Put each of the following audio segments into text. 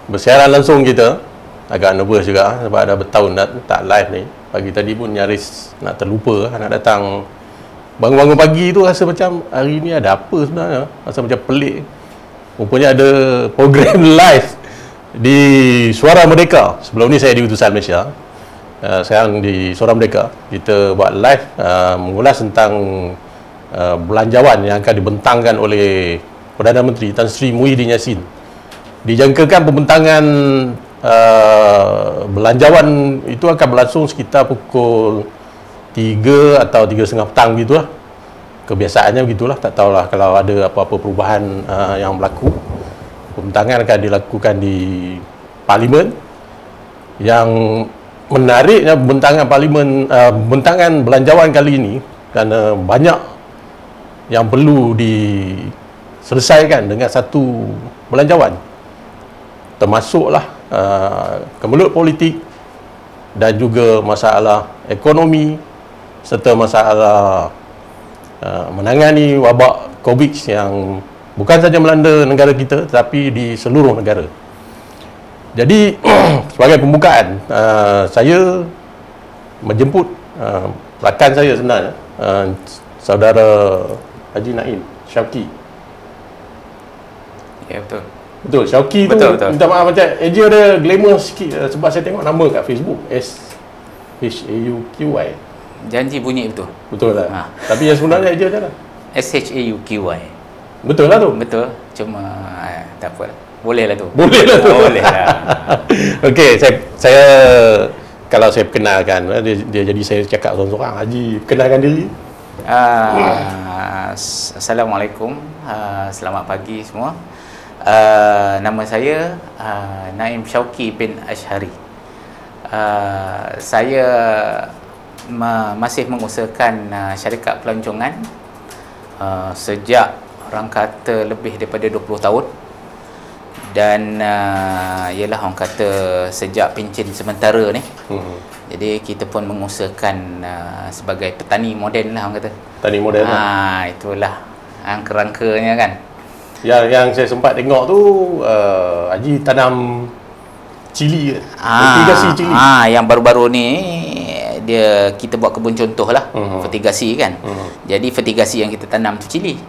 bersiaran langsung kita. Agak nervous juga sebab dah bertahun tak live ni. Pagi tadi pun nyaris nak terlupa nak datang. Bangun-bangun pagi tu rasa macam hari ni ada apa sebenarnya. Rasa macam pelik. Rupanya ada program live di Suara Merdeka. Sebelum ni saya di Utusan Malaysia. Sekarang di Suara Merdeka. Kita buat live mengulas tentang belanjawan yang akan dibentangkan oleh Perdana Menteri Tan Sri Muhyiddin Yassin. Dijangkakan pembentangan belanjawan itu akan berlangsung sekitar pukul 3 atau 3.30 petang begitulah. Kebiasaannya begitulah, tak tahulah kalau ada apa-apa perubahan yang berlaku. Pembentangan akan dilakukan di Parlimen. Yang menariknya pembentangan belanjawan kali ini kerana banyak yang perlu diselesaikan dengan satu belanjawan. Termasuklah kemelut politik dan juga masalah ekonomi serta masalah menangani wabak COVID yang bukan saja melanda negara kita tetapi di seluruh negara. Jadi sebagai pembukaan, saya menjemput rakan saya sebenarnya, saudara Haji Naim Syauqi. Ya, betul. Betul, Syauqi tu betul. Minta maaf macam Eja dia glamour sikit sebab saya tengok nama kat Facebook SHAUQY. Janji bunyi betul. Betul lah. Tapi yang sebenarnya Eja dia lah SHAUQY. Betul lah tu. Betul. Cuma tak apa. Boleh lah tu. Boleh lah tu. Boleh lah. Okey, saya kalau saya perkenalkan dia jadi saya cakap seorang-seorang. Haji, perkenalkan diri. Assalamualaikum. Selamat pagi semua. Nama saya Naim Syauqi bin Ashari. Saya masih mengusahakan syarikat pelancongan sejak orang kata lebih daripada 20 tahun. Dan ialah orang kata sejak pencen sementara ni. Jadi kita pun mengusahakan sebagai petani moden lah orang kata. Petani moden lah. Itulah angka-angkanya kan. Yang saya sempat tengok tu Haji tanam cili, fertigasi cili. Yang baru-baru ni kita buat kebun contoh lah, fertigasi kan. Jadi fertigasi yang kita tanam tu cili.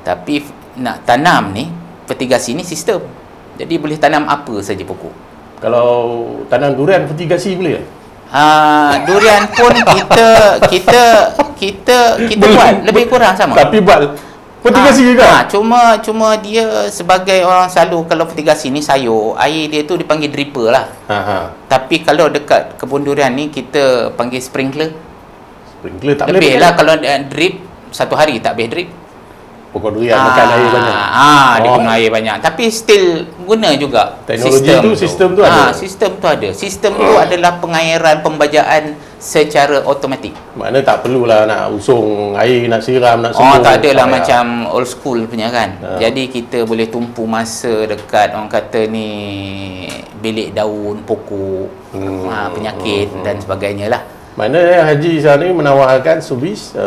Tapi nak tanam ni, fertigasi ni sistem. Jadi boleh tanam apa saja pokok. Kalau tanam durian fertigasi boleh? Durian pun kita buat lebih kurang sama. Tapi buat fertigasi juga. Cuma dia sebagai orang selalu kalau fertigasi ni sayur, air dia tu dipanggil dripper lah. Tapi kalau dekat kebun durian ni kita panggil sprinkler. Sprinkler tak lebih lah kalau drip satu hari tak habis drip. Pokok durian makan air banyak. Dia guna air banyak. Tapi still guna juga sistem tu ada. Sistem tu adalah pengairan pembajaan secara automatik. Maknanya tak perlulah nak usung air, nak siram, nak semua. Tak adalah macam old school punya kan. Jadi kita boleh tumpu masa dekat orang kata ni bilik daun, pokok, penyakit dan sebagainya lah. Maknanya Haji sekarang ni menawarkan servis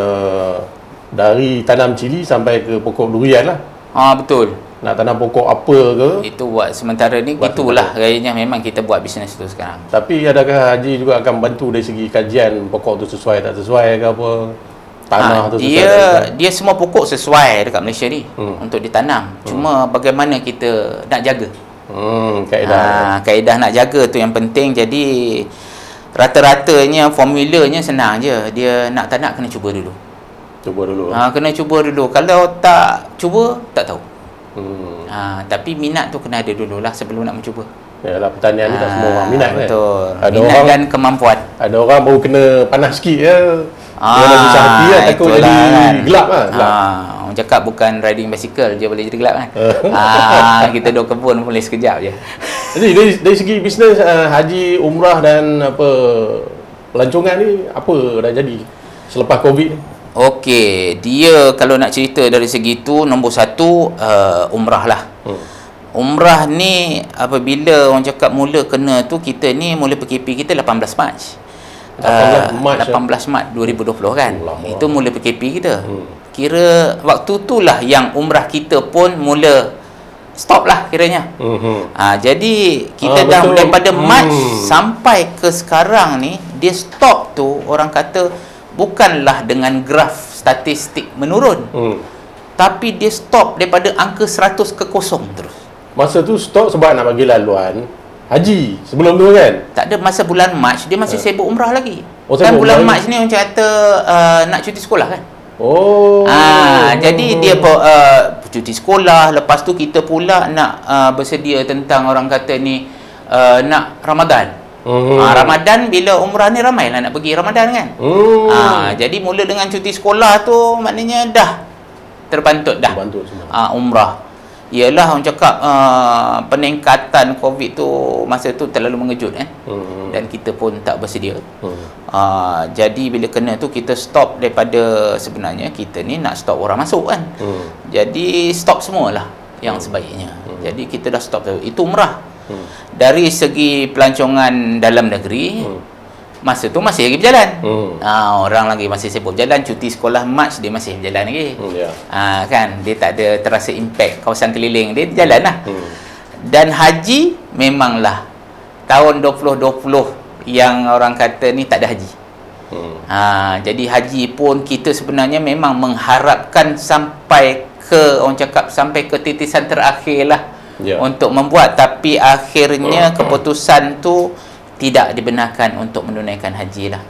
dari tanam cili sampai ke pokok durian lah. Betul. Nak tanam pokok apa ke? Itu buat sementara ni gitulah gayanya, memang kita buat bisnes tu sekarang. Tapi adakah Haji juga akan bantu dari segi kajian pokok tu sesuai tak sesuai ke apa? Tanah tu sesuai dia semua pokok sesuai dekat Malaysia ni untuk ditanam. Cuma bagaimana kita nak jaga. Kaedah nak jaga tu yang penting. Jadi rata-ratanya formulanya senang je. Dia nak tak nak kena cuba dulu. Kena cuba dulu. Kalau tak cuba, tak tahu. Tapi minat tu kena ada dulu lah sebelum nak mencuba. Yalah, pertanian ni tak semua orang minat kan. Betul. Minat dan kemampuan. Ada orang baru kena panas sikit je. Dia dah susah hati lah, takut jadi gelap lah. Orang cakap bukan riding bicycle je boleh jadi gelap kan. Kita duduk kebun boleh sekejap je. Jadi dari segi bisnes haji, umrah dan pelancongan ni apa dah jadi selepas COVID ni? Okey, dia kalau nak cerita dari segi tu, nombor satu umrah lah. Umrah ni apabila orang cakap mula kena tu, kita ni mula PKP kita 18 Mac 18 Mac 2020 kan. Itu mula PKP kita. Kira waktu itulah yang umrah kita pun mula stop lah kiranya. Jadi kita dah daripada Mac sampai ke sekarang ni, dia stop tu orang kata bukanlah dengan graf statistik menurun, tapi dia stop daripada angka 100 ke 0 terus. Masa tu stop sebab nak bagi laluan haji sebelum tu kan? Tak ada, masa bulan Mac dia masih sibuk umrah lagi. Kan sibuk bulan Mac ni orang kata nak cuti sekolah kan. Jadi dia cuti sekolah, lepas tu kita pula nak bersedia tentang orang kata ni nak Ramadan. Ramadan bila umrah ni ramai lah nak pergi Ramadan kan. Jadi mula dengan cuti sekolah tu maknanya dah terbantut dah umrah. Ialah orang cakap peningkatan COVID tu masa tu terlalu mengejut kan. Dan kita pun tak bersedia. Jadi bila kena tu kita stop daripada, sebenarnya kita ni nak stop orang masuk kan. Jadi stop semualah yang sebaiknya. Jadi kita dah stop itu umrah. Dari segi pelancongan dalam negeri, masa tu masih lagi berjalan. Orang lagi masih sibuk berjalan. Cuti sekolah Mac dia masih berjalan lagi. Kan dia tak ada terasa impact kawasan keliling, dia berjalan lah. Dan haji memanglah tahun 2020 yang orang kata ni tak ada haji. Jadi haji pun kita sebenarnya memang mengharapkan sampai ke, orang cakap sampai ke titisan terakhir lah untuk membuat, tapi akhirnya keputusan tu tidak dibenarkan untuk menunaikan haji lah.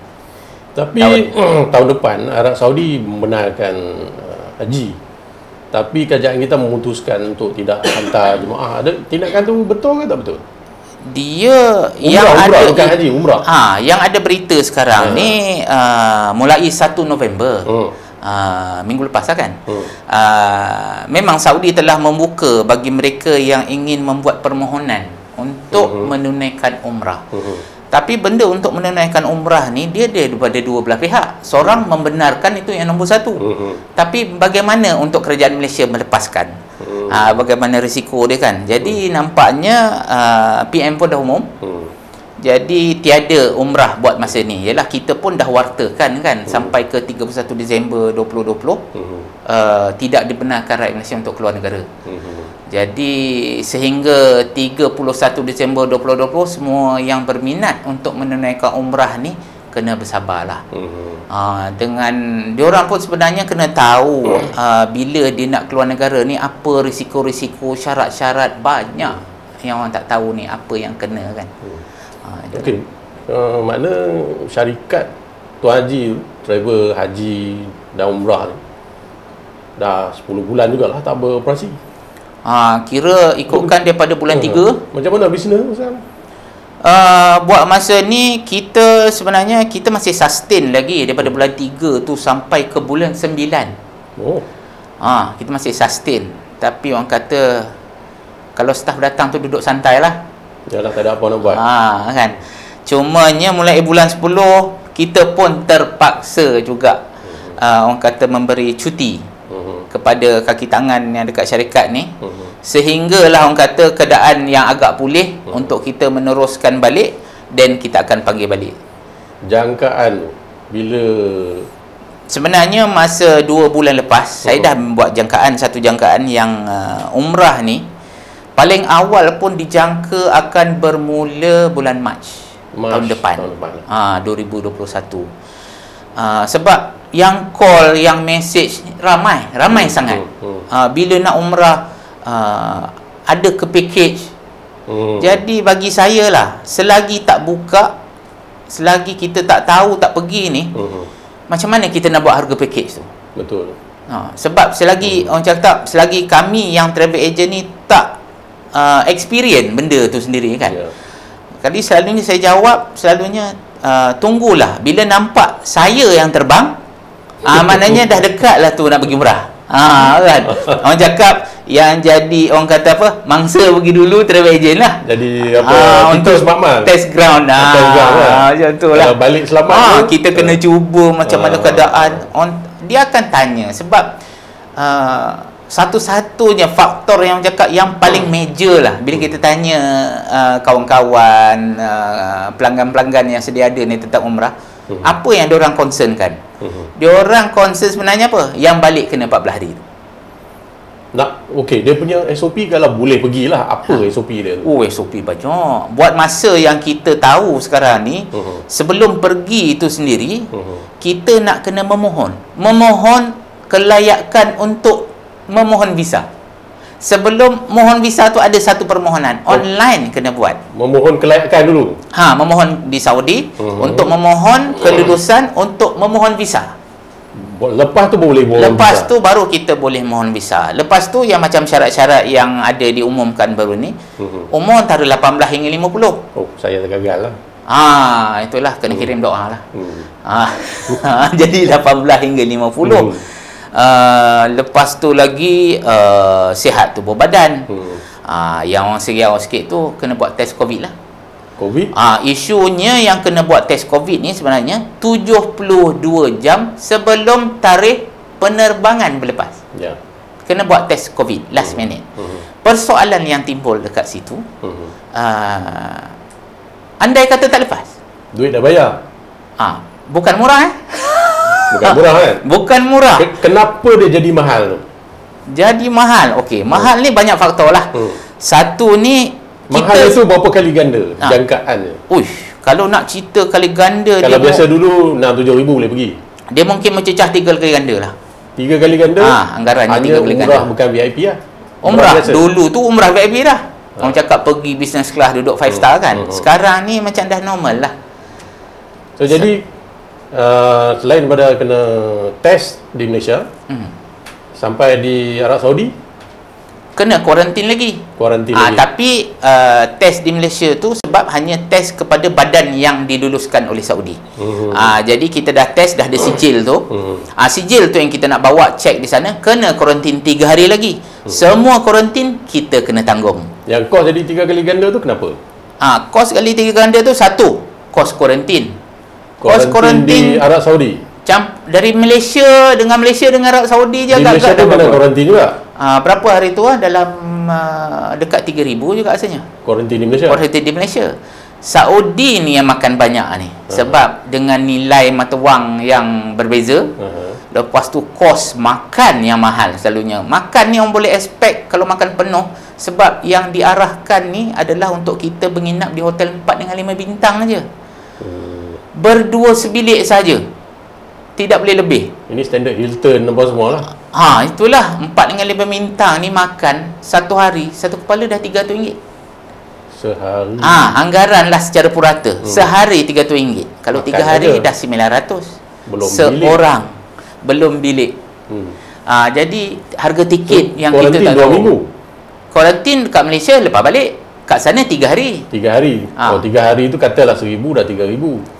Tapi tahun depan Arab Saudi membenarkan haji. Tapi kerajaan kita memutuskan untuk tidak hantar jemaah. Ada tindakan tu betul ke tak betul? Dia umrah, yang ada bukan haji, umrah. Yang ada berita sekarang ni mulai 1 November. Minggu lepas lah kan. Memang Saudi telah membuka bagi mereka yang ingin membuat permohonan untuk menunaikan umrah. Tapi benda untuk menunaikan umrah ni dia daripada dua belah pihak. Seorang membenarkan itu yang nombor satu. Tapi bagaimana untuk kerajaan Malaysia melepaskan? Bagaimana risiko dia kan? Jadi nampaknya PM pun dah umum. Jadi tiada umrah buat masa ni. Yalah kita pun dah wartakan kan sampai ke 31 Disember 2020 tidak dibenarkan rakyat Malaysia untuk keluar negara. Jadi sehingga 31 Disember 2020 semua yang berminat untuk menunaikan umrah ni kena bersabarlah. Dengan diorang pun sebenarnya kena tahu bila dia nak keluar negara ni apa risiko-risiko, syarat-syarat, banyak yang orang tak tahu ni apa yang kena kan. Okey. Makna syarikat Tuan Haji, travel haji dan umrah ni dah 10 bulan jugalah tak beroperasi. Kira ikutkan daripada bulan 3. Macam mana bisnes sekarang? Buat masa ni kita sebenarnya kita masih sustain lagi daripada bulan 3 tu sampai ke bulan 9. Kita masih sustain. Tapi orang kata kalau staff datang tu duduk santai lah. Yalah tak ada apa nak buat. Kan. Cumanya mulai bulan 10 kita pun terpaksa juga orang kata memberi cuti kepada kaki tangan yang dekat syarikat ni, sehinggalah orang kata keadaan yang agak pulih untuk kita meneruskan balik dan kita akan panggil balik. Jangkaan bila? Sebenarnya masa 2 bulan lepas saya dah membuat satu jangkaan yang umrah ni paling awal pun dijangka akan bermula bulan Mac tahun depan. 2021. Sebab yang call, yang message ramai sangat. Bila nak umrah ada ke package. Jadi bagi saya lah, selagi tak buka, selagi kita tak tahu, tak pergi ni, macam mana kita nak buat harga package tu? Betul. Sebab selagi orang cakap, selagi kami yang travel agent ni tak experience benda tu sendiri kan. Kali selalunya saya jawab, tunggulah bila nampak saya yang terbang, maknanya dah dekat lah tu nak pergi umrah. Kan? Orang cakap yang jadi orang kata apa, mangsa pergi dulu travel agent lah. Jadi apa, untuk test ground. Macam tu lah. Balik selamat kita kena cuba macam mana keadaan. Dia akan tanya sebab satu-satunya faktor yang cakap yang paling major lah bila kita tanya kawan-kawan, pelanggan-pelanggan yang sedia ada ni tentang umrah, apa yang diorang concern kan? Diorang concern sebenarnya apa? Yang balik kena 14 hari tu. Okey, dia punya SOP kalau boleh pergilah. Apa SOP dia tu? SOP banyak. Buat masa yang kita tahu sekarang ni, sebelum pergi itu sendiri, kita nak kena memohon kelayakan untuk memohon visa. Sebelum mohon visa tu ada satu permohonan online kena buat. Memohon kelayakan dulu. Memohon di Saudi untuk memohon kelulusan untuk memohon visa. Lepas tu boleh mohon Lepas visa. tu baru kita boleh mohon visa. Lepas tu yang macam syarat-syarat yang ada diumumkan baru ni, umur antara 18 hingga 50. Saya tergagal lah. Itulah kena kirim doa lah. Jadi 18 hingga 50. Lepas tu lagi sihat tubuh badan. Yang orang seriau sikit tu kena buat test COVID lah. COVID? Isunya yang kena buat test COVID ni sebenarnya 72 jam sebelum tarikh penerbangan berlepas. Ya. Kena buat test COVID last minute. Persoalan yang timbul dekat situ, andai kata tak lepas, duit dah bayar. bukan murah Bukan murah kan? Bukan murah. Kenapa dia jadi mahal tu? Jadi mahal. Okey, mahal ni banyak faktor lah. Satu ni mahal itu berapa kali ganda jangkaan dia? Kalau nak cerita kali ganda, kalau biasa dulu 6-7 ribu boleh pergi. Dia mungkin mencecah 3 kali ganda lah. 3 kali ganda? Anggarannya 3 kali ganda. Umrah bukan VIP lah. Umrah dulu tu umrah VIP dah. Orang cakap pergi business class duduk 5 star kan. Sekarang ni macam dah normal lah. So jadi selain daripada kena test di Malaysia, sampai di Arab Saudi kena kuarantin lagi. Tapi test di Malaysia tu sebab hanya test kepada badan yang diluluskan oleh Saudi. Jadi kita dah test, dah ada sijil tu. Sijil tu yang kita nak bawa cek di sana, kena kuarantin 3 hari lagi. Semua kuarantin kita kena tanggung. Yang kos jadi 3 kali ganda tu kenapa? Kos kali 3 ganda tu satu, kos kuarantin. Kos kuarantin di Arab Saudi. Dari Malaysia dengan Arab Saudi je agak. Di Malaysia tu kena kuarantin juga. Berapa hari tu dalam dekat 3,000 juga rasanya. Kuarantin di Malaysia. Kuarantin di Malaysia. Saudi ni yang makan banyak ni. Sebab dengan nilai mata wang yang berbeza. Lepas tu kos makan yang mahal selalunya. Makan ni orang boleh expect kalau makan penuh. Sebab yang diarahkan ni adalah untuk kita menginap di hotel 4 dengan 5 bintang aja. Berdua sebilik saja. Tidak boleh lebih. Ini standard Hilton apa semua lah. Itulah 4 dengan 5 bintang ni makan satu hari, satu kepala dah RM300. Sehari. Anggaran lah secara purata. Sehari RM300. Kalau 3 hari dah RM900. Belum seorang. Belum bilik. Jadi harga tiket yang kita tak tahu. 2 minggu. Kuarantin kat Malaysia lepas balik. Kat sana 3 hari. 3 hari. 3 hari tu katalah 1,000 dah 3,000.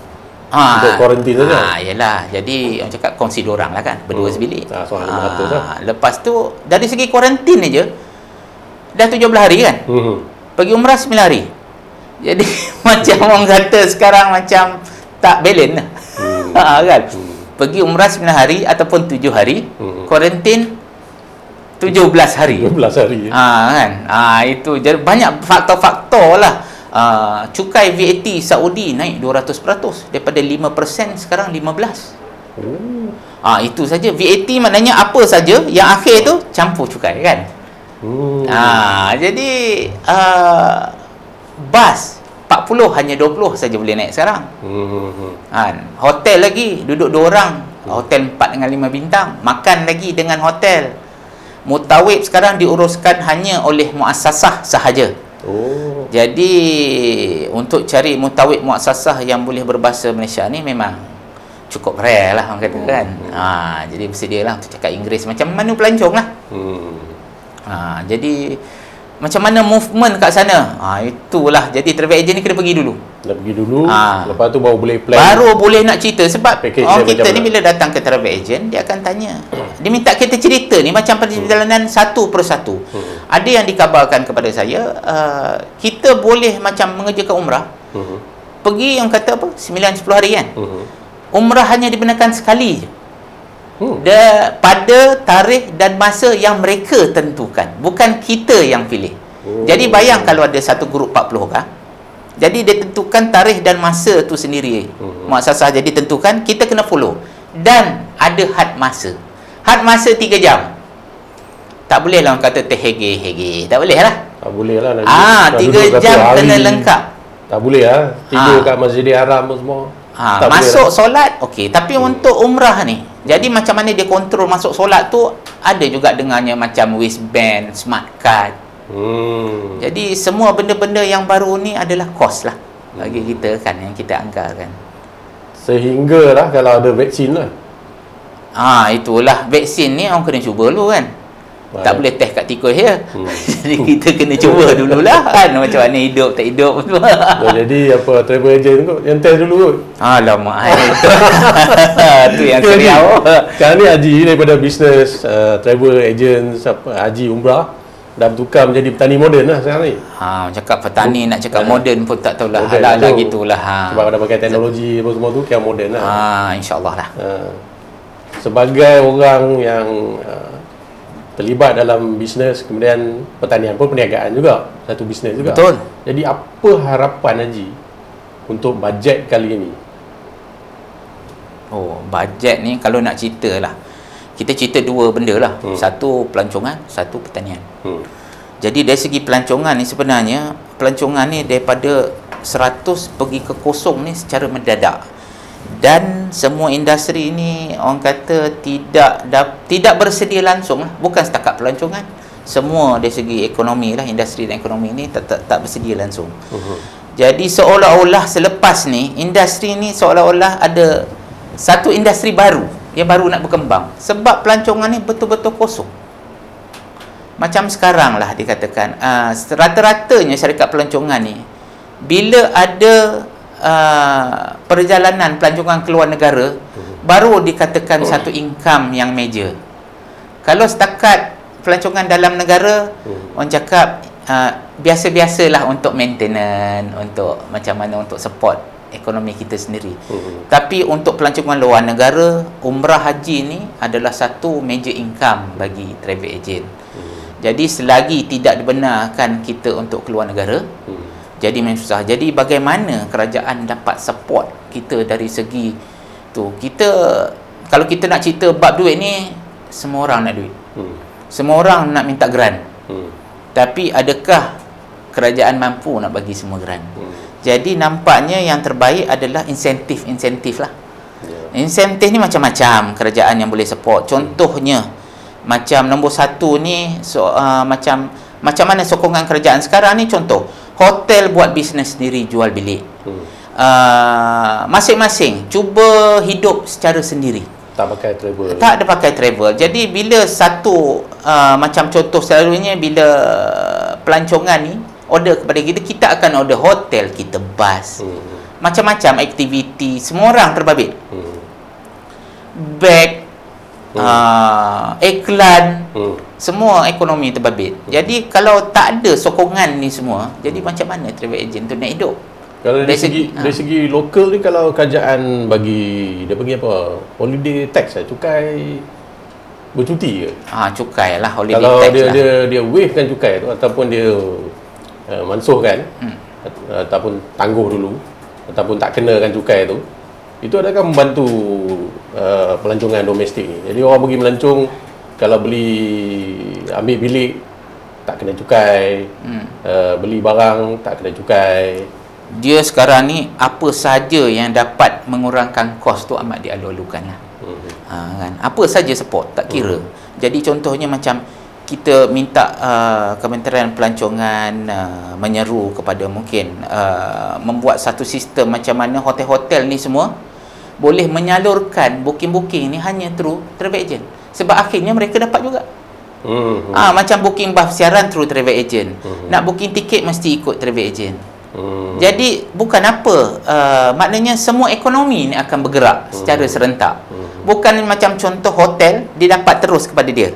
Untuk kuarantin saja. Yalah. Jadi orang cakap kongsi dorang lah kan. Berdua sebilik. Soal 500 lah. Lepas tu dari segi kuarantin aja dah 17 hari kan. Pergi umrah 9 hari. Jadi macam orang kata sekarang macam tak balance lah. Kan. Pergi umrah 9 hari ataupun 7 hari. Kuarantin 17 hari. 17 hari. Kan. Itu jadi banyak faktor-faktor lah. Cukai VAT Saudi naik 200%, daripada 5% sekarang 15%. Itu saja. VAT maknanya apa saja yang akhir tu campur cukai kan. Jadi bas 40 hanya 20 saja boleh naik sekarang. Hotel lagi duduk 2 orang, hotel 4 dengan 5 bintang, makan lagi dengan hotel. Mutawib sekarang diuruskan hanya oleh muassasah sahaja. Jadi untuk cari mutawib muassasah yang boleh berbahasa Malaysia ni memang cukup rare lah orang kata kan. Jadi bersedialah untuk cakap Inggeris macam mana pelancong lah. Jadi macam mana movement kat sana, itulah. Jadi travel agent ni kena pergi dulu. Lepas tu baru boleh plan. Baru boleh nak cerita. Sebab kita ni bila datang ke travel agent, dia akan tanya, dia minta kita cerita ni macam perjalanan satu persatu. Ada yang dikabarkan kepada saya, kita boleh macam mengerjakan umrah, pergi yang kata apa 9-10 hari kan. Umrah hanya dibenarkan sekali je. Pada tarikh dan masa yang mereka tentukan, bukan kita yang pilih. Jadi bayang kalau ada satu grup 40 orang, jadi dia tentukan tarikh dan masa tu sendiri. Muassasah jadi tentukan, kita kena follow. Dan ada had masa. Had masa 3 jam. Tak boleh lah orang kata terhege-hege. Tak boleh lah. Tak boleh lah. 3 jam kena lengkap. Tak boleh lah. Tidur kat Masjidil Haram semua. Masuk solat, okey. Tapi untuk umrah ni, jadi macam mana dia kontrol masuk solat tu, ada juga dengannya macam wristband, smart card. Jadi semua benda-benda yang baru ni adalah kos lah bagi kita kan, yang kita anggarkan. Sehinggalah kalau ada vaksin lah. Itulah vaksin ni orang kena cuba dulu kan. Tak boleh test kat tikus ya. Jadi kita kena cuba dululah kan, macam mana hidup tak hidup semua. Jadi apa, travel agent tu yang test dulu kot. Alamak. Tu yang seriau. Sekarang ni haji daripada bisnes travel agent, haji umrah dah bertukar menjadi petani moden lah sekarang ni. Cakap petani nak cakap moden pun tak tahulah. Ala-ala gitulah. Sebab ada pakai teknologi apa semua tu kira moden lah. InsyaAllah lah. Sebagai orang yang terlibat dalam bisnes, kemudian pertanian pun perniagaan juga, satu bisnes juga. Betul. Jadi apa harapan Haji untuk bajet kali ini? Bajet ni kalau nak cerita lah, kita cerita dua benda lah. Satu pelancongan, satu pertanian. Jadi dari segi pelancongan ni, sebenarnya pelancongan ni daripada 100 pergi ke kosong ni secara mendadak. Dan semua industri ini orang kata tidak bersedia langsung lah. Bukan setakat pelancongan, semua dari segi ekonomi lah, industri dan ekonomi ni tak bersedia langsung. Jadi seolah-olah selepas ni, industri ni seolah-olah ada satu industri baru yang baru nak berkembang, sebab pelancongan ni betul-betul kosong. Macam sekarang lah dikatakan, rata-ratanya syarikat pelancongan ni, bila ada perjalanan pelancongan keluar negara, baru dikatakan satu income yang major. Kalau setakat pelancongan dalam negara, orang cakap biasa-biasalah untuk maintenance, untuk macam mana untuk support ekonomi kita sendiri. Tapi untuk pelancongan luar negara, umrah haji ni adalah satu major income bagi travel agent. Jadi selagi tidak dibenarkan kita untuk keluar negara, jadi memang susah. Jadi bagaimana kerajaan dapat support kita dari segi tu? Kalau kita nak cerita bab duit ni, semua orang nak duit. Semua orang nak minta grant. Tapi adakah kerajaan mampu nak bagi semua grant? Jadi nampaknya yang terbaik adalah insentif lah. Insentif ni macam-macam kerajaan yang boleh support. Contohnya macam nombor 1 ni, macam mana sokongan kerajaan sekarang ni. Contoh, hotel buat bisnes sendiri, jual bilik. Masing-masing cuba hidup secara sendiri. Tak pakai travel. Tak ada pakai travel. Jadi bila satu macam contoh selalunya, bila pelancongan ni order kepada kita, kita akan order hotel kita, bas, macam-macam aktiviti, semua orang terbabit. Beg, iklan, semua ekonomi terbabit. Jadi kalau tak ada sokongan ni semua, jadi macam mana travel agent tu nak hidup? Kalau dari segi lokal ni, kalau kerajaan bagi, dia panggil apa, holiday tax lah, cukai bercuti ke? Cukai lah, holiday kalau tax dia, lah. dia waive kan cukai tu, ataupun dia mansuhkan, ataupun tangguh dulu, ataupun tak kenakan cukai tu, itu adakah membantu pelancongan domestik ni? Jadi orang pergi melancong, kalau ambil bilik tak kena cukai, beli barang tak kena cukai. Dia sekarang ni apa saja yang dapat mengurangkan kos tu amat dialu-alukan lah. Kan? Apa saja support, tak kira. Jadi contohnya macam kita minta Kementerian Pelancongan menyeru kepada mungkin membuat satu sistem macam mana hotel-hotel ni semua boleh menyalurkan booking-booking ni hanya through travel agent. Sebab akhirnya mereka dapat juga. Macam booking bath siaran through travel agent. Nak booking tiket mesti ikut travel agent. Jadi bukan apa, maknanya semua ekonomi ni akan bergerak secara serentak. Bukan macam contoh hotel, dia dapat terus kepada dia.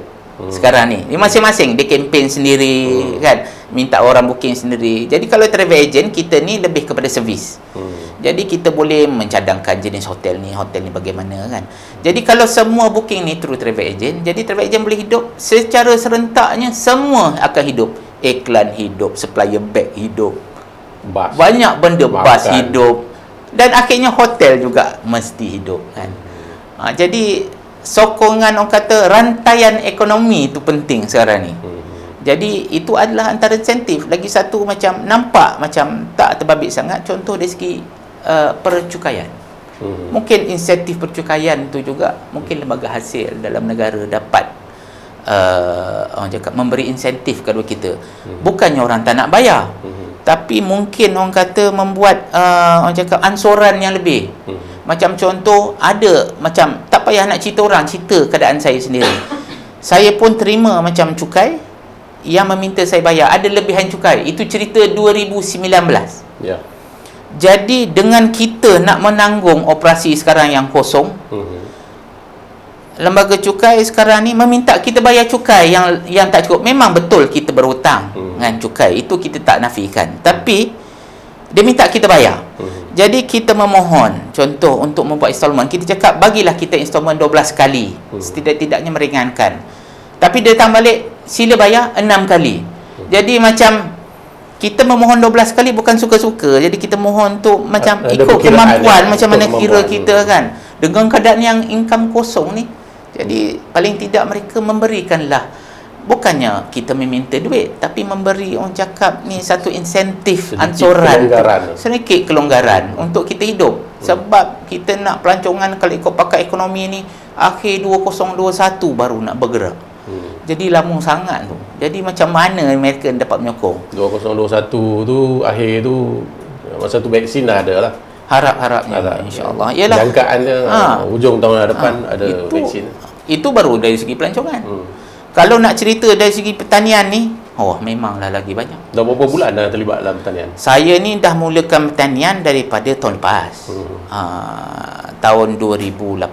Sekarang ni dia masing-masing, dia kempen sendiri, kan, minta orang booking sendiri. Jadi kalau travel agent, kita ni lebih kepada servis. Jadi kita boleh mencadangkan jenis hotel ni bagaimana, kan. Jadi kalau semua booking ni through travel agent, jadi travel agent boleh hidup secara serentaknya, semua akan hidup. Iklan hidup, supplier bag hidup, banyak benda, bas hidup, dan akhirnya hotel juga mesti hidup, kan. Jadi sokongan orang kata rantaian ekonomi tu penting sekarang ni. Jadi itu adalah antara insentif. Lagi satu macam nampak macam tak terbabit sangat, contoh dari segi percukaian. Mungkin insentif percukaian tu juga mungkin lembaga hasil dalam negara dapat orang cakap memberi insentif kepada kita. Bukannya orang tak nak bayar, tapi mungkin orang kata membuat orang cakap ansoran yang lebih. Macam contoh, ada macam tak payah nak cerita orang, cerita keadaan saya sendiri. Saya pun terima macam cukai yang meminta saya bayar, ada lebihan cukai. Itu cerita 2019. Ya. Jadi dengan kita nak menanggung operasi sekarang yang kosong, lembaga cukai sekarang ni meminta kita bayar cukai yang tak cukup. Memang betul kita berhutang dengan cukai, itu kita tak nafikan, tapi dia minta kita bayar. Jadi kita memohon, contoh untuk membuat installment, kita cakap bagilah kita installment 12 kali, setidak-tidaknya meringankan. Tapi dia datang balik, sila bayar 6 kali. Jadi macam kita memohon 12 kali bukan suka-suka. Jadi kita mohon tu macam ikut kemampuan, macam mana kira kita kan. Dengan keadaan yang income kosong ni, jadi paling tidak mereka memberikanlah, bukannya kita meminta duit, tapi memberi orang cakap ni satu insentif, ansoran, sedikit kelonggaran untuk kita hidup. Sebab kita nak pelancongan, kalau ikut pakar ekonomi ni, akhir 2021 baru nak bergerak. Jadi lama sangat tu. Jadi macam mana mereka dapat menyokong? 2021 tu akhir tu, masa tu vaksin dah ada lah. Harap-harapnya insya-Allah. Yalah, jangkaan dia hujung tahun depan ada vaksin. Itu baru dari segi pelancongan. Kalau nak cerita dari segi pertanian ni, memanglah lagi banyak. Dah berapa bulan dah terlibat dalam pertanian? Saya ni dah mulakan pertanian daripada tahun lepas. Tahun 2018.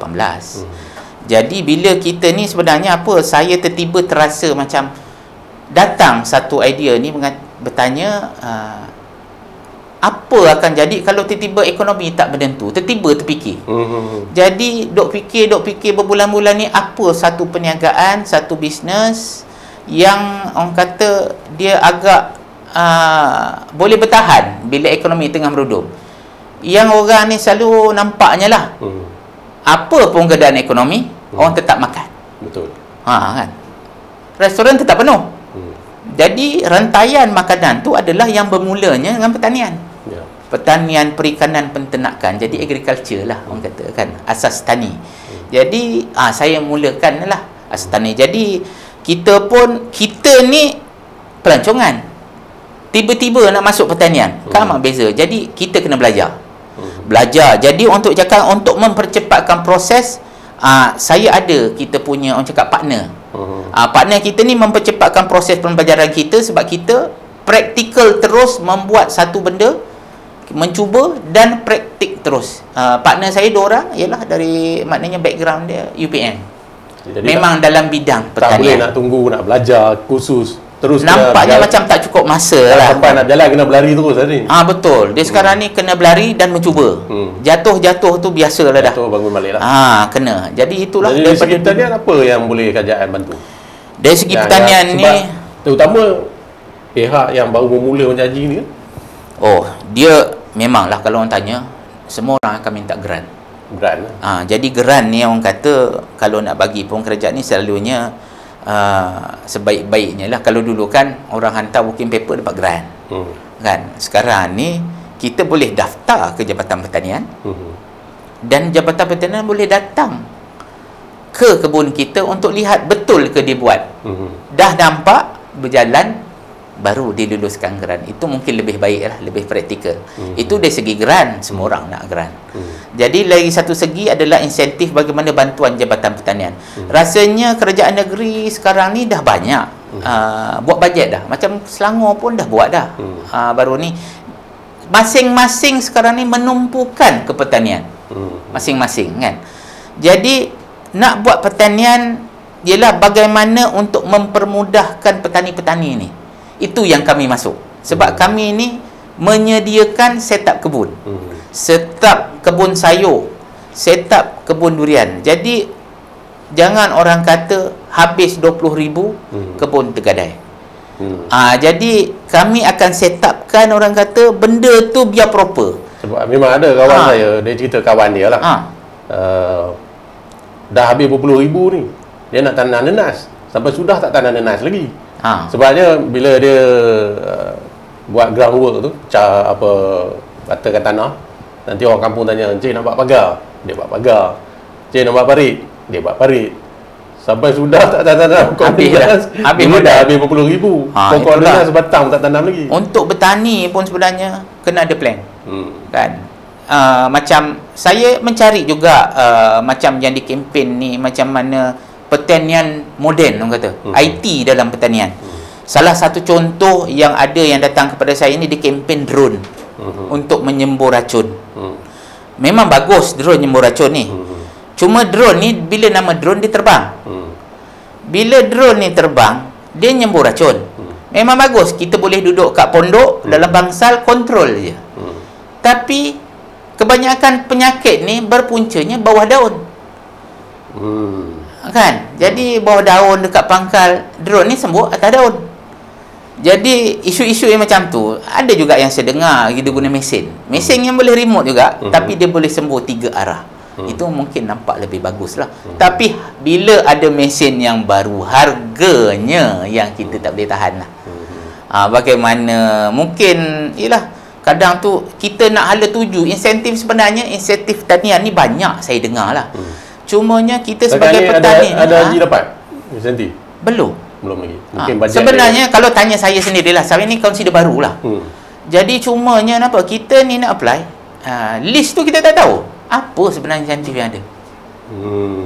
Jadi bila kita ni sebenarnya apa, saya tertiba terasa macam datang satu idea ni bertanya, apa akan jadi kalau tiba-tiba ekonomi tak menentu, tertiba terfikir. Jadi dok fikir berbulan-bulan ni, apa satu perniagaan, satu bisnes yang orang kata dia agak boleh bertahan bila ekonomi tengah merudum. Yang orang ni selalu nampaknya lah, apa pun keadaan ekonomi, orang tetap makan. Betul. Kan. Restoran tetap penuh. Jadi rantaian makanan tu adalah yang bermulanya dengan pertanian. Ya. Pertanian, perikanan, penternakan. Jadi agriculture lah orang kata kan, asas tani. Jadi saya mulakan lah asas tani. Jadi kita ni pelancongan, tiba-tiba nak masuk pertanian, kan amat beza. Jadi kita kena belajar. Jadi untuk mempercepatkan proses, kita punya orang cakap partner. Partner kita ni mempercepatkan proses pembelajaran kita, sebab kita praktikal terus membuat satu benda, mencuba dan praktik terus. Partner saya 2 orang ialah dari, maknanya background dia UPM. Jadi memang dalam bidang pertanian. Tak boleh nak tunggu, nak belajar khusus terus. Nampaknya macam tak cukup masa lah. Sampai nak jalan kena berlari terus tadi. Betul. Dia sekarang ni kena berlari dan mencuba. Jatuh tu biasa lah dah. Jatuh bangun balik lah. Kena. Jadi itulah. Jadi dari segi pertanian apa yang boleh kerajaan bantu? Dari segi pertanian ni, terutama pihak yang baru bermula macam Haji ni kan? dia memanglah kalau orang tanya, semua orang akan minta grant. Jadi grant ni orang kata kalau nak bagi pun kerajaan ni selalunya sebaik-baiknya lah. Kalau dulu kan orang hantar working paper dapat grant, kan. Sekarang ni kita boleh daftar ke Jabatan Pertanian, dan Jabatan Pertanian boleh datang ke kebun kita untuk lihat betul ke dia buat. Dah nampak berjalan, baru diluluskan grant. Itu mungkin lebih baik lah, lebih praktikal. Itu dari segi grant, semua orang nak grant. Jadi lagi satu segi adalah insentif bagaimana bantuan Jabatan Pertanian. Rasanya kerajaan negeri sekarang ni dah banyak buat bajet dah. Macam Selangor pun dah buat dah. Baru ni masing-masing sekarang ni menumpukan ke pertanian. Masing-masing kan. Jadi nak buat pertanian ialah bagaimana untuk mempermudahkan petani-petani ni. Itu yang kami masuk. Sebab kami ni menyediakan setup kebun, setup kebun sayur, setup kebun durian. Jadi jangan orang kata habis 20,000 kebun tergadai. Jadi kami akan setupkan, orang kata benda tu biar proper. Sebab memang ada kawan saya, dia cerita kawan dia lah, dah habis berpuluh ribu ni, dia nak tanam nenas, sampai sudah tak tanam nenas lagi. Sebabnya bila dia buat groundwork tu, ratakan tanah, nanti orang kampung tanya, "Encik nak buat pagar?" Dia buat pagar. "Encik nak buat parit?" Dia buat parit. Sampai sudah tak tanam pokok nenas, dah habis berpuluh ribu. Pokok nenas sebatang tak tanam lagi. Untuk bertani pun sebenarnya kena ada plan. Kan? Macam saya mencari juga macam yang di kempen ni, macam mana pertanian moden, orang kata IT dalam pertanian. Salah satu contoh yang ada yang datang kepada saya ni, di kempen drone untuk menyembur racun. Memang bagus drone nyembur racun ni. Cuma drone ni, bila nama drone dia terbang. Bila drone ni terbang, dia nyembur racun. Memang bagus, kita boleh duduk kat pondok dalam bangsal, kontrol je. Tapi kebanyakan penyakit ni berpuncanya bawah daun. Kan? Jadi bawah daun, dekat pangkal, drone ni sembuh atas daun. Jadi isu-isu yang macam tu ada juga yang saya dengar, kita guna mesin yang boleh remote juga, tapi dia boleh sembuh 3 arah. Itu mungkin nampak lebih bagus lah. Tapi bila ada mesin yang baru, harganya yang kita tak boleh tahan lah. Bagaimana mungkin, ialah kadang tu kita nak hala tuju insentif. Sebenarnya insentif tanian ni banyak saya dengar lah. Cumanya kita sebagai petani ada lagi dapat insentif? Belum lagi. Mungkin sebenarnya kalau tanya saya sendirilah, saya ni consider baru lah. Jadi cumanya apa, kita ni nak apply, list tu kita tak tahu apa sebenarnya insentif yang ada.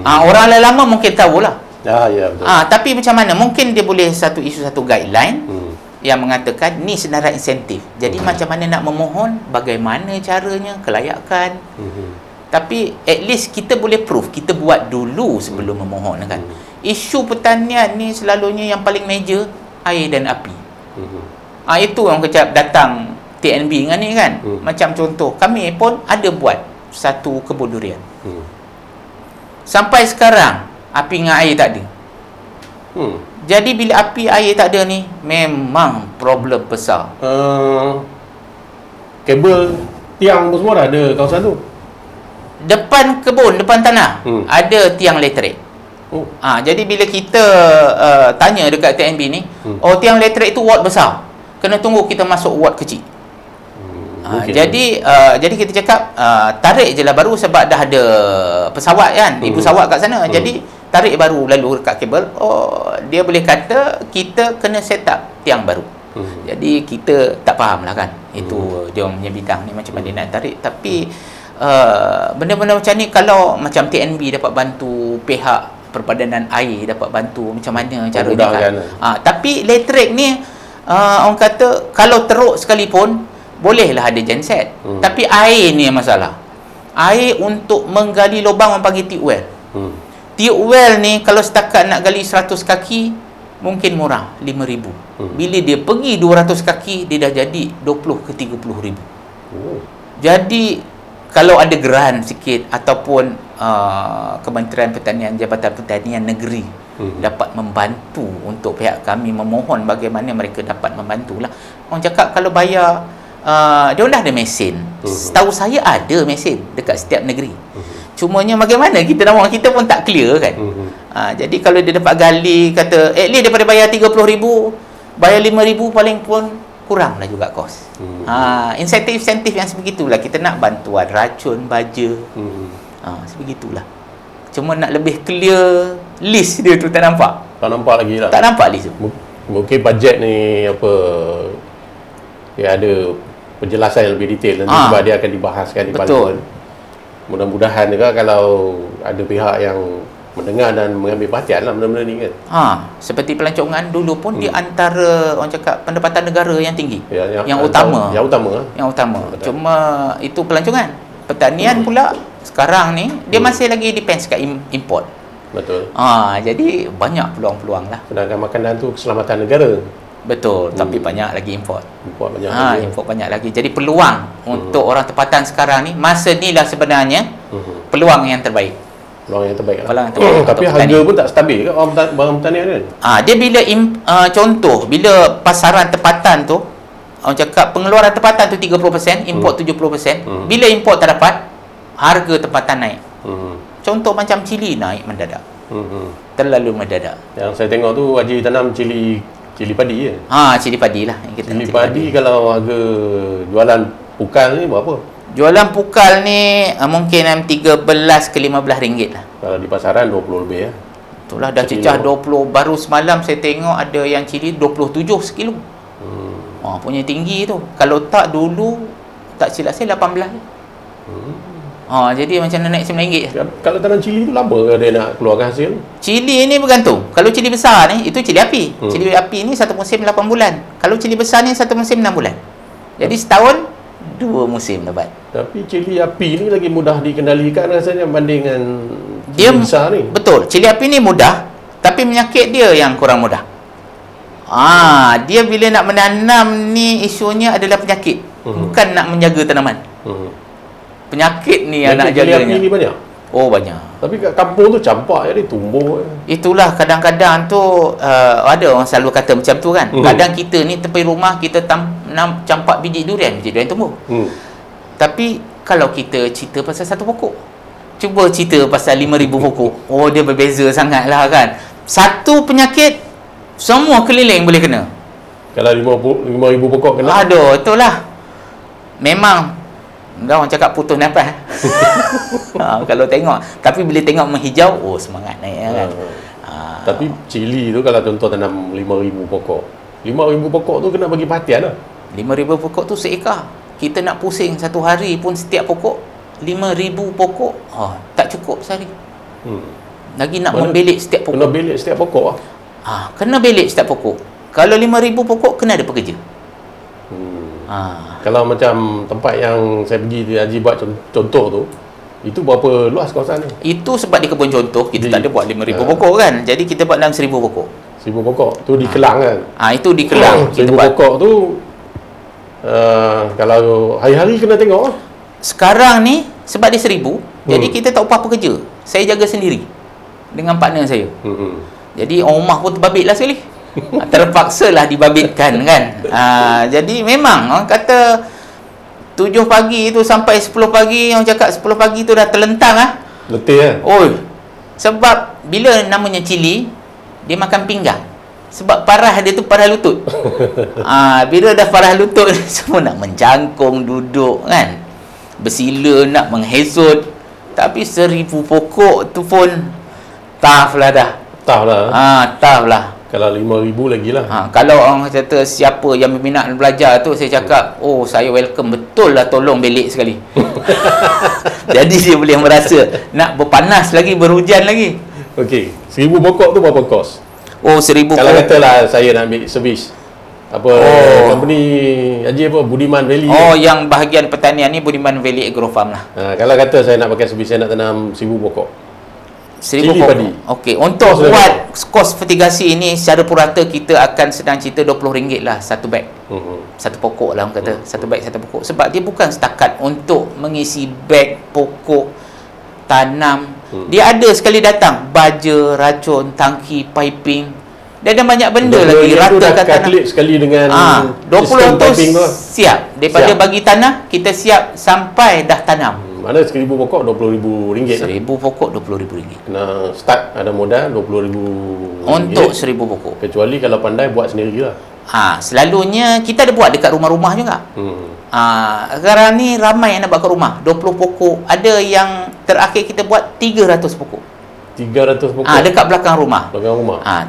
Orang lama mungkin tahulah. Ya, betul. Tapi macam mana, mungkin dia boleh satu guideline yang mengatakan ni senarai insentif. Jadi macam mana nak memohon, bagaimana caranya, kelayakan. Tapi at least kita boleh proof, kita buat dulu sebelum memohon kan. Isu pertanian ni selalunya yang paling major, air dan api. Itu orang kecap datang TNB dengan ni kan. Macam contoh, kami pun ada buat satu kebun durian. Sampai sekarang api dengan air tak ada. Jadi bila api air tak ada ni, memang problem besar. Kabel tiang pun semua dah ada kawasan tu. Depan kebun, depan tanah, ada tiang elektrik. Jadi bila kita tanya dekat TNB ni, tiang elektrik itu watt besar, kena tunggu kita masuk watt kecil. Jadi kita cakap tarik je lah baru, sebab dah ada pesawat kan, ibu pesawat kat sana. Jadi tarik baru lalu dekat kabel. Dia boleh kata kita kena set up tiang baru. Jadi kita tak faham lah kan, itu dia punya bidang ni macam mana nak tarik. Tapi benda-benda macam ni, kalau macam TNB dapat bantu, pihak Perbadanan Air dapat bantu, macam mana caranya kan. Tapi elektrik ni orang kata kalau teruk sekalipun bolehlah ada genset. Tapi air ni yang masalah. Air untuk menggali lubang, orang panggil tube well. Tube well ni kalau setakat nak gali 100 kaki mungkin murah, 5,000. Bila dia pergi 200 kaki, dia dah jadi 20 ke 30,000. Jadi kalau ada geran sikit ataupun Kementerian Pertanian, Jabatan Pertanian Negeri dapat membantu untuk pihak kami memohon, bagaimana mereka dapat membantulah. Orang cakap kalau bayar, dia dah ada mesin. Setahu saya ada mesin dekat setiap negeri. Cumanya bagaimana kita nak, kita pun tak clear kan. Jadi kalau dia dapat gali, kata at least daripada bayar 30,000, bayar 5,000 paling pun kurang lah juga kos. Insentif-insentif yang sebegitulah kita nak, bantuan racun, baja. Sebegitulah. Cuma nak lebih clear list dia tu tak nampak. Tak nampak lagi lah. Tak nampak list tu. Mungkin bajet ni apa, dia ada penjelasan yang lebih detail nanti, sebab dia akan dibahaskan di Parlimen. Mudah-mudahan juga kalau ada pihak yang mendengar dan mengambil perhatian lah benda-benda ni kan. Seperti pelancongan dulu pun di antara orang cakap pendapatan negara yang tinggi, yang utama. Cuma itu pelancongan. Pertanian pula sekarang ni dia masih lagi depends kat import. Betul. Jadi banyak peluang-peluang lah. Sedangkan makanan tu keselamatan negara. Betul, tapi banyak lagi import. Import banyak lagi. Jadi peluang untuk orang tempatan sekarang ni, masa ni lah sebenarnya peluang yang terbaik. Tapi harga pun tak stabil kan barang pertanian kan? Dia bila contoh, bila pasaran tempatan tu, orang cakap pengeluaran tempatan tu 30%, import 70%. Bila import tak dapat, harga tempatan naik. Contoh macam cili naik mendadak. Terlalu mendadak. Yang saya tengok tu Haji tanam cili padi je. Cili padi lah. Cili padi kalau harga jualan pukal ni berapa? Jualan pukal ni mungkin 13 ke 15 ringgit lah. Kalau di pasaran 20 lebih ya. Itulah dah cecah 20. Baru semalam saya tengok ada yang cili 27 sekilo. Punya tinggi tu. Kalau tak dulu, tak silap saya 18 je. Jadi macam nak naik RM9 je. Kalau tanam cili tu lama ke dia nak keluarkan hasil? Cili ni bergantung. Kalau cili besar ni, itu cili api. Cili api ni satu musim 8 bulan. Kalau cili besar ni satu musim 6 bulan. Jadi setahun 2 musim dapat. Tapi cili api ni lagi mudah dikendalikan rasanya bandingkan dia besar ni. Betul. Cili api ni mudah, tapi penyakit dia yang kurang mudah. Dia bila nak menanam ni isunya adalah penyakit. Bukan nak menjaga tanaman. Penyakit ni yang nak jaganya. Cili api ni banyak? Oh, banyak. Tapi kat kampung tu campak je dia tumbuh. Itulah kadang-kadang tu ada orang selalu kata macam tu kan. Kadang kita ni tepi rumah kita campak biji durian tumbuh. Tapi kalau kita cerita pasal satu pokok, cuba cerita pasal 5,000 pokok. Dia berbeza sangat lah kan. Satu penyakit semua keliling boleh kena. Kalau 5,000 pokok kena? Aduh, itulah. Memang orang cakap putus nafas. Kalau tengok. Tapi bila tengok menghijau, semangat naik kan. Tapi cili tu kalau contoh tanam 5,000 pokok. 5,000 pokok tu kena bagi perhatian lah. 5,000 pokok tu seekar. Kita nak pusing satu hari pun setiap pokok 5,000 pokok. Tak cukup sehari. Lagi nak membelik setiap pokok. Kena belik setiap pokok lah. Kena belik setiap pokok. Kalau 5,000 pokok kena ada pekerja. Kalau macam tempat yang saya pergi di Haji buat contoh tu, itu berapa luas kawasan ni? Itu sebab di kebun contoh kita tak ada buat 5,000 pokok kan. Jadi kita buat dalam 1,000 pokok. 1,000 pokok tu di Kelang kan? Itu di Kelang. 1,000 pokok tu kalau hari-hari kena tengok. Sekarang ni sebab dia 1,000, jadi kita tak upah pekerja. Saya jaga sendiri dengan partner saya. Jadi orang rumah pun terbabit lah sekali. Terpaksa lah dibabitkan kan. Jadi memang orang kata 7 pagi tu sampai 10 pagi, orang cakap 10 pagi tu dah terlentang lah. Letih kan? Sebab bila namanya cili, dia makan pinggang. Sebab parah dia tu parah lutut. Bila dah parah lutut, semua nak mencangkung duduk kan. Bersila nak menghesut. Tapi 1,000 pokok tu pun tough lah dah. Tough lah. Tough lah. Kalau 5,000 lagi lah. Kalau orang kata siapa yang berminat belajar tu, saya cakap, saya welcome, betul lah, tolong belik sekali. Jadi dia boleh merasa nak berpanas lagi, berhujan lagi. Okey, 1,000 pokok tu berapa kos? 1,000 kalau katalah saya nak ambil servis company Haji apa, Budiman Valley. Yang bahagian pertanian ni Budiman Valley Agro Farm lah. Kalau kata saya nak pakai servis, saya nak tanam 1,000 pokok. 1,000 padi. Okey, untuk buat kos fertigasi ini secara purata kita akan sedang cerita RM20 lah satu beg. Satu pokok lah orang kata. Satu beg satu pokok. Sebab dia bukan setakat untuk mengisi beg pokok tanam. Dia ada sekali datang baja, racun, tangki, piping. Dia ada banyak benda lagi. Ratakan tanah. Sekali dengan 20 tu siap. Daripada bagi tanah, kita siap sampai dah tanam. Mana 1,000 pokok RM20. 1,000 pokok RM20. Kena start ada modal RM20 untuk 1,000 pokok. Kecuali kalau pandai buat sendiri lah. Selalunya kita ada buat dekat rumah-rumah juga. Sekarang ni ramai yang nak buat kat rumah. 20 pokok. Ada yang terakhir kita buat 300 pokok. 300 pokok? Dekat belakang rumah.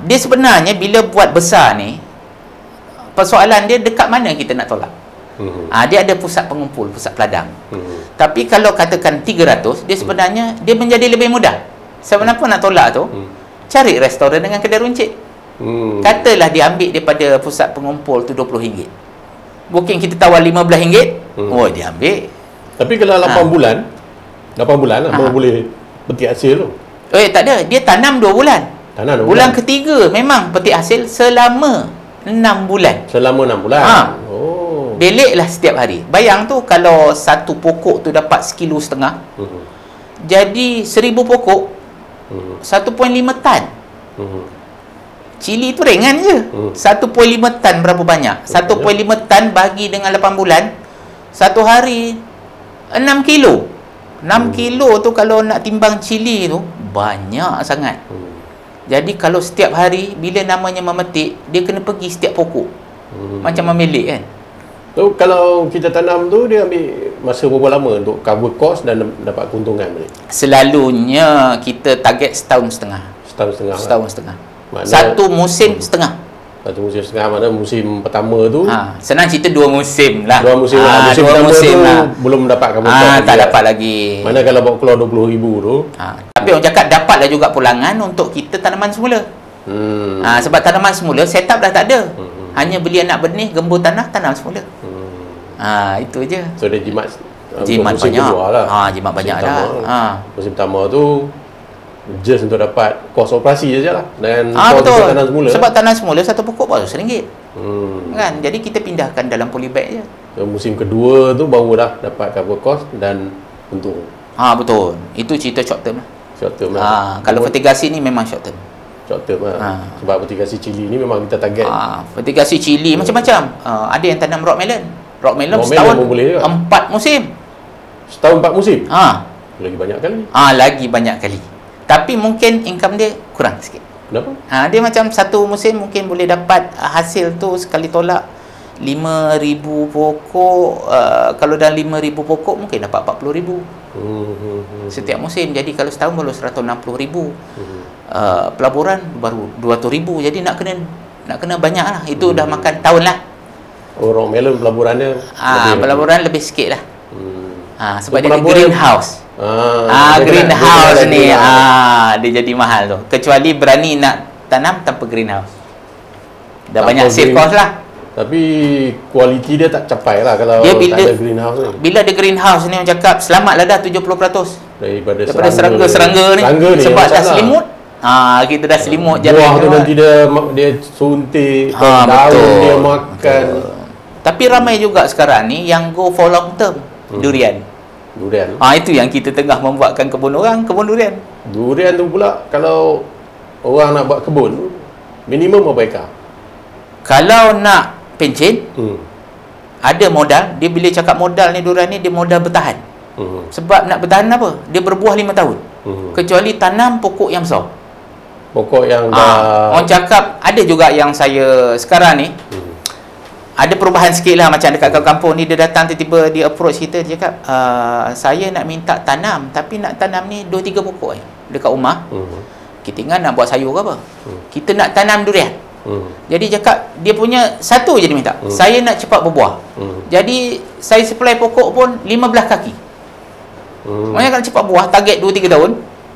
Dia sebenarnya bila buat besar ni, persoalan dia dekat mana kita nak tolak. Dia ada pusat pengumpul, pusat peladang. Tapi kalau katakan 300, dia sebenarnya dia menjadi lebih mudah. Sebenarnya nak tolak tu, cari restoran dengan kedai runcit. Katalah dia ambil daripada pusat pengumpul tu RM20. Mungkin kita tawar RM15. Dia ambil. Tapi kalau 8 bulan lah baru boleh petik hasil tu. Tak ada, dia tanam 2 bulan. Bulan ketiga memang petik hasil selama 6 bulan. Selama 6 bulan. Beliklah setiap hari. Bayang tu kalau satu pokok tu dapat 1,5 kilo. Jadi 1,000 pokok 1.5 tan. Cili tu ringan je. 1.5 tan berapa banyak? 1.5 tan bagi dengan 8 bulan. Satu hari 6 kilo. 6 kilo tu kalau nak timbang cili tu banyak sangat. Jadi kalau setiap hari bila namanya memetik, dia kena pergi setiap pokok. Macam memilik kan. So, kalau kita tanam tu dia ambil masa berapa lama untuk cover cost dan dapat keuntungan balik? Selalunya kita target setahun setengah. Setahun setengah. Satu musim setengah. Satu musim setengah, mana musim pertama tu? Senang cerita 2 musim lah. 2 musim lah. Musim pertama tu lah. Belum dapat cover cost. Tak dapat lagi. Mana kalau bawa keluar 20,000 tu? Tapi orang cakap dapatlah juga pulangan untuk kita tanaman semula. Sebab tanaman semula setup dah tak ada. Hanya beli anak benih, gembur tanah, tanam semula. Itu je. So dia jimat banyak lah. Jimat banyak dah. Musim pertama tu just untuk dapat kos operasi je lah. Dan betul. Tanam semula. Sebab tanam semula satu pokok baru RM1. Kan? Jadi kita pindahkan dalam polybag je. So, musim kedua tu baru dah dapat cover cost dan untung. Betul. Itu cerita short term lah. Short term lah. Kalau vertigasi ni memang short term. Short term lah. Sebab vertigasi cili ni memang kita target. Vertigasi cili macam-macam. Ada yang tanam rock melon. Rock melon setahun 4 musim. Setahun 4 musim? Lagi banyak kali. Tapi mungkin income dia kurang sikit. Kenapa? Dia macam satu musim mungkin boleh dapat hasil tu sekali tolak 5,000 pokok. Kalau dalam 5,000 pokok mungkin dapat 40,000 setiap musim. Jadi kalau setahun baru 160,000. Pelaburan baru 200,000. Jadi nak kena banyak lah. Itu dah makan tahun lah. Orang melon pelaburannya pelaburan lebih sikit lah. Sebab dia greenhouse. Greenhouse ni dia jadi mahal tu. Kecuali berani nak tanam tanpa greenhouse. Dah banyak save cost lah. Tapi kualiti dia tak capai lah kalau tak ada greenhouse ni. Bila ada greenhouse ni, orang cakap selamatlah dah 70% daripada serangga ni. Sebab dah selimut. Kita dah selimut buah tu nanti dia suntik, daun dia makan. Tapi ramai juga sekarang ni yang go for long term. Durian. Itu yang kita tengah membuatkan kebun durian. Durian tu pula kalau orang nak buat kebun minimum berapa ekar? Kalau nak pencen, ada modal. Dia bila cakap modal ni, durian ni dia modal bertahan. Sebab nak bertahan apa? Dia berbuah 5 tahun. Kecuali tanam pokok yang besar. Pokok yang dah orang cakap ada juga yang saya sekarang ni ada perubahan sikit lah. Macam dekat kampung ni, dia datang tiba-tiba dia approach kita, dia cakap saya nak minta tanam, tapi nak tanam ni 2-3 pokok dekat rumah. Kita ingat nak buat sayur ke apa. Kita nak tanam durian. Jadi cakap dia punya satu je dia minta. Saya nak cepat berbuah. Jadi saya supply pokok pun 15 kaki. Maksudnya kalau cepat buah, target 2-3 tahun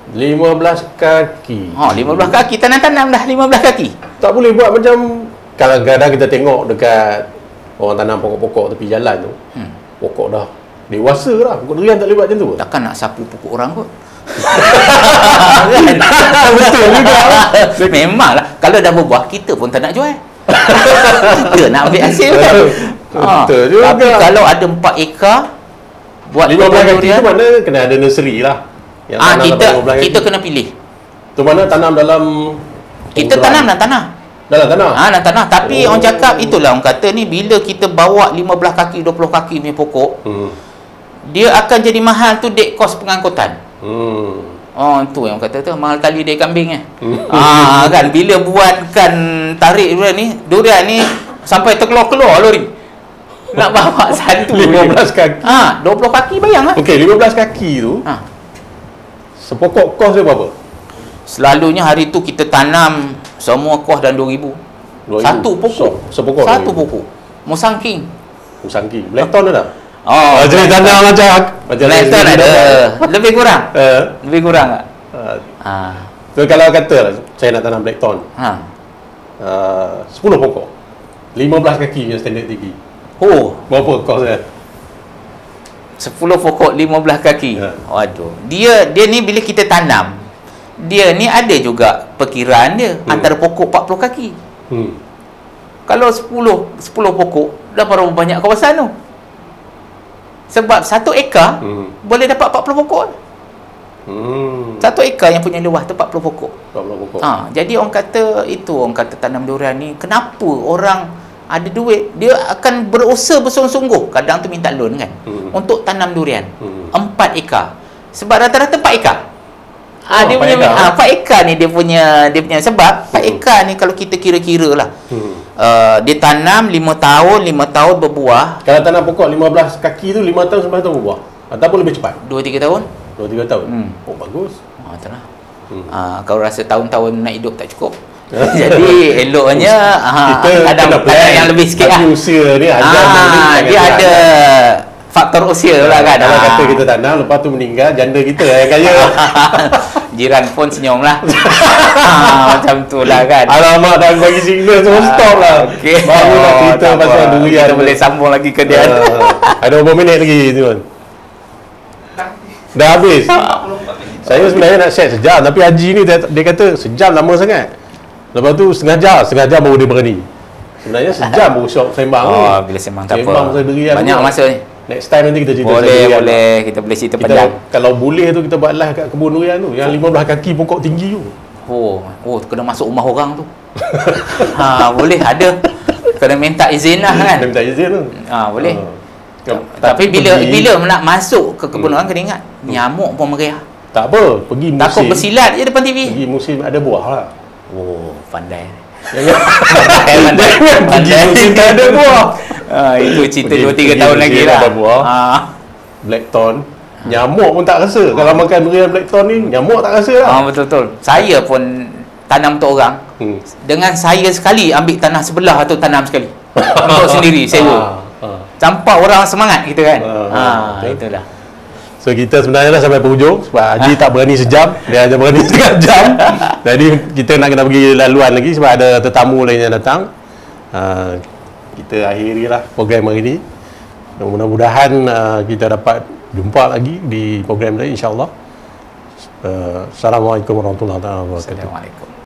15 kaki. 15 kaki, tanam-tanam dah 15 kaki. Tak boleh buat macam kadang-kadang kita tengok dekat orang tanam pokok-pokok tepi jalan tu. Pokok dah dewasa lah. Pokok durian tak boleh buat macam tu. Takkan nak sapu pokok orang kot. Betul juga. Memanglah. Kalau dah berbuah, kita pun tak nak jual. Kita nak ambil hasil kan. Betul juga. Tapi kalau ada 4 ekar buat 15 kaki tu mana kena ada nursery lah. Kita kena pilih. Tu mana tanam dalam kita tanam dalam tanah. Dalam tanah? Dalam tanah. Tapi orang cakap, itulah orang kata ni, bila kita bawa 15 kaki, 20 kaki punya pokok, dia akan jadi mahal tu dead cost pengangkutan. Tu yang kata tu mahal kali dia kambing kan bila buatkan tarik durian ni sampai terkeluar-keluar lori. Nak bawa satu 15 kaki. 20 kaki bayanglah. Okey, 15 kaki tu. Sepokok kos dia berapa? Selalunya hari tu kita tanam semua kos dan 2,000. Satu pokok. Satu pokok. Musangking. Blackthorn ada? Jadi tanam macam Blackthorn ada. Lebih kurang. Lebih kurang tak? So kalau kata saya nak tanam Blackthorn. 10 pokok. 15 kaki punya standard tinggi. Berapa kos dia? 10 pokok 15 kaki. Waduh. Dia ni bila kita tanam, dia ni ada juga perkiraan dia antara pokok 40 kaki. Kalau 10 pokok dah berapa banyak kawasan tu. Sebab 1 ekar boleh dapat 40 pokok. 1 ekar yang punya luas tu 40 pokok. Jadi orang kata tanam durian ni, kenapa orang ada duit, dia akan berusaha bersungguh-sungguh. Kadang tu minta loan kan, untuk tanam durian 4 ekar. Sebab rata-rata 4 ekar. Dia 4 punya ekar. 4 ekar ni dia punya sebab 4 ekar ni kalau kita kira-kira lah. Dia tanam 5 tahun berbuah. Kalau tanam pokok 15 kaki tu 5 tahun 9 tahun berbuah. Ataupun lebih cepat. 2-3 tahun. 2-3 tahun. Oh bagus. Itulah. Kalau rasa tahun-tahun nak hidup tak cukup. Jadi eloknya ada yang lebih sikit lah. Usia ni dia ada faktor usia lah kan. Kalau kata kita tanam, lepas tu meninggal, janda kita yang kaya. Jiran pun senyum lah. Macam tu lah kan. Alamak, dah bagi signal semua stop lah. Okay. Baru nak cerita pasal durian. Kita boleh sambung lagi ke dia. Ada berapa minit lagi tuan? Dah habis. Saya sebenarnya nak share sejam, tapi Haji ni dia kata sejam lama sangat. Lepas tu setengah jam baru dia berani. Sebenarnya sejam workshop sembang ni. Bila sembang tak apa. Sembang pasal durian. Banyak masa ni. Next time nanti kita cerita boleh. Kita boleh cerita panjang. Kalau boleh tu kita buat live kat kebun durian tu, yang 15 kaki pokok tinggi tu. Oh, kena masuk rumah orang tu. Boleh ada. Kena minta izin lah kan. Kena minta izin tu. Boleh. Tapi bila nak masuk ke kebun orang kena ingat nyamuk pun meriah. Tak apa, pergi musim. Takut bersilat je depan TV. Pergi musim ada buah lah. Pandai. Pergi musim tak ada buah. Itu cerita 2-3 tahun lagi lah. Ada buah. Blackthorn. Nyamuk pun tak rasa. Kalau makan durian blackthorn ni, nyamuk tak rasa lah. Betul-betul. Saya pun tanam untuk orang. Dengan saya sekali ambil tanah sebelah tu tanam sekali. Untuk sendiri, sewa. Campak orang semangat kita kan. Itulah. So kita sebenarnya dah sampai penghujung. Sebab Haji tak berani sejam, dia hanya berani setengah jam. Jadi kita nak kena pergi laluan lagi sebab ada tetamu lain yang datang. Kita akhirilah program hari ini. Mudah-mudahan kita dapat jumpa lagi di program lain, insya-Allah. Assalamualaikum warahmatullahi wabarakatuh. Assalamualaikum.